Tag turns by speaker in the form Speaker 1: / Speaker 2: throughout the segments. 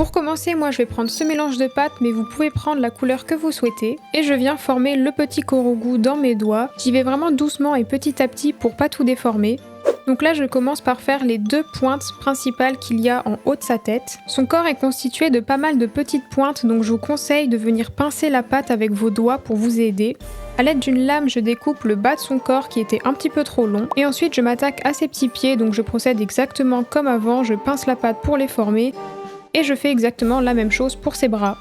Speaker 1: Pour commencer, moi je vais prendre ce mélange de pâtes, mais vous pouvez prendre la couleur que vous souhaitez. Et je viens former le petit korogu dans mes doigts. J'y vais vraiment doucement et petit à petit pour pas tout déformer. Donc là je commence par faire les 2 pointes principales qu'il y a en haut de sa tête. Son corps est constitué de pas mal de petites pointes, donc je vous conseille de venir pincer la pâte avec vos doigts pour vous aider. A l'aide d'une lame, je découpe le bas de son corps qui était un petit peu trop long. Et ensuite je m'attaque à ses petits pieds, donc je procède exactement comme avant, je pince la pâte pour les former. Et je fais exactement la même chose pour ses bras.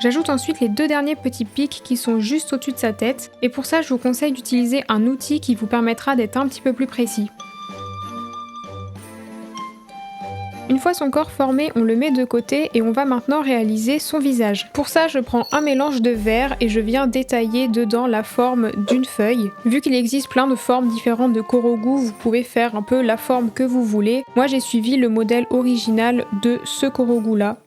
Speaker 1: J'ajoute ensuite les 2 derniers petits pics qui sont juste au-dessus de sa tête, et pour ça je vous conseille d'utiliser un outil qui vous permettra d'être un petit peu plus précis. Une fois son corps formé, on le met de côté et on va maintenant réaliser son visage. Pour ça, je prends un mélange de verre et je viens détailler dedans la forme d'une feuille. Vu qu'il existe plein de formes différentes de korogu, vous pouvez faire un peu la forme que vous voulez. Moi, j'ai suivi le modèle original de ce korogu là.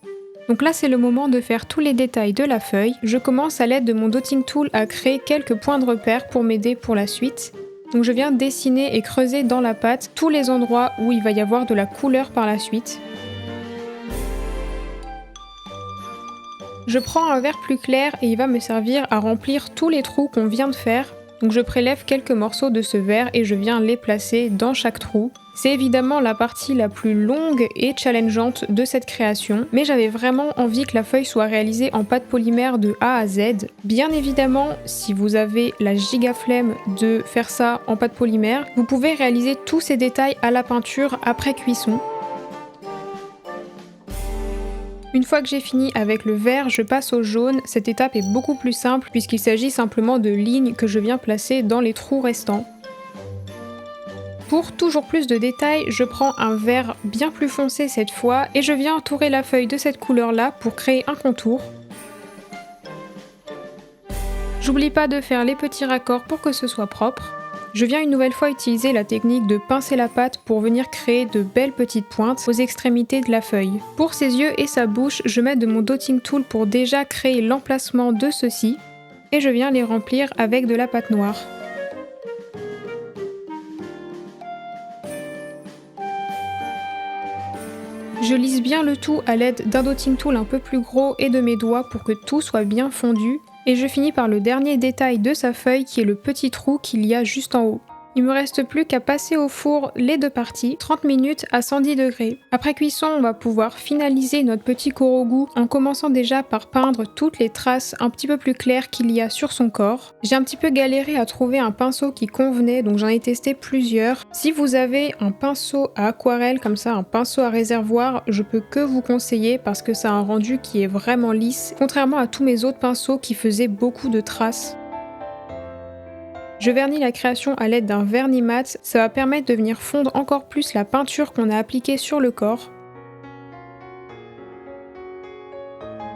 Speaker 1: Donc là, c'est le moment de faire tous les détails de la feuille. Je commence à l'aide de mon dotting tool à créer quelques points de repère pour m'aider pour la suite. Donc je viens dessiner et creuser dans la pâte tous les endroits où il va y avoir de la couleur par la suite. Je prends un verre plus clair et il va me servir à remplir tous les trous qu'on vient de faire. Donc je prélève quelques morceaux de ce verre et je viens les placer dans chaque trou. C'est évidemment la partie la plus longue et challengeante de cette création, mais j'avais vraiment envie que la feuille soit réalisée en pâte polymère de A à Z. Bien évidemment, si vous avez la giga flemme de faire ça en pâte polymère, vous pouvez réaliser tous ces détails à la peinture après cuisson. Une fois que j'ai fini avec le vert, je passe au jaune. Cette étape est beaucoup plus simple puisqu'il s'agit simplement de lignes que je viens placer dans les trous restants. Pour toujours plus de détails, je prends un vert bien plus foncé cette fois et je viens entourer la feuille de cette couleur-là pour créer un contour. J'oublie pas de faire les petits raccords pour que ce soit propre. Je viens une nouvelle fois utiliser la technique de pincer la pâte pour venir créer de belles petites pointes aux extrémités de la feuille. Pour ses yeux et sa bouche, je mets de mon dotting tool pour déjà créer l'emplacement de ceux-ci et je viens les remplir avec de la pâte noire. Je lisse bien le tout à l'aide d'un dotting tool un peu plus gros et de mes doigts pour que tout soit bien fondu. Et je finis par le dernier détail de sa feuille qui est le petit trou qu'il y a juste en haut. Il me reste plus qu'à passer au four les 2 parties, 30 minutes à 110 degrés. Après cuisson, on va pouvoir finaliser notre petit korogu en commençant déjà par peindre toutes les traces un petit peu plus claires qu'il y a sur son corps. J'ai un petit peu galéré à trouver un pinceau qui convenait, donc j'en ai testé plusieurs. Si vous avez un pinceau à aquarelle comme ça, un pinceau à réservoir, je peux que vous conseiller parce que ça a un rendu qui est vraiment lisse, contrairement à tous mes autres pinceaux qui faisaient beaucoup de traces. Je vernis la création à l'aide d'un vernis mat, ça va permettre de venir fondre encore plus la peinture qu'on a appliquée sur le corps.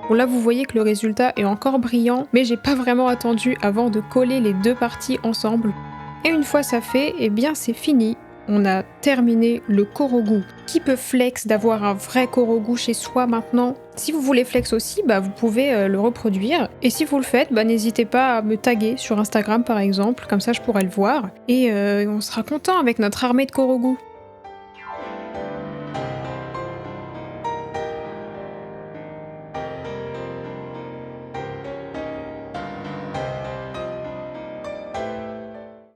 Speaker 1: Bon là vous voyez que le résultat est encore brillant, mais j'ai pas vraiment attendu avant de coller les 2 parties ensemble. Et une fois ça fait, eh bien c'est fini. On a terminé le korogu. Qui peut flex d'avoir un vrai korogu chez soi maintenant? Si vous voulez flex aussi, vous pouvez le reproduire. Et si vous le faites, n'hésitez pas à me taguer sur Instagram par exemple, comme ça je pourrai le voir. Et on sera content avec notre armée de korogu.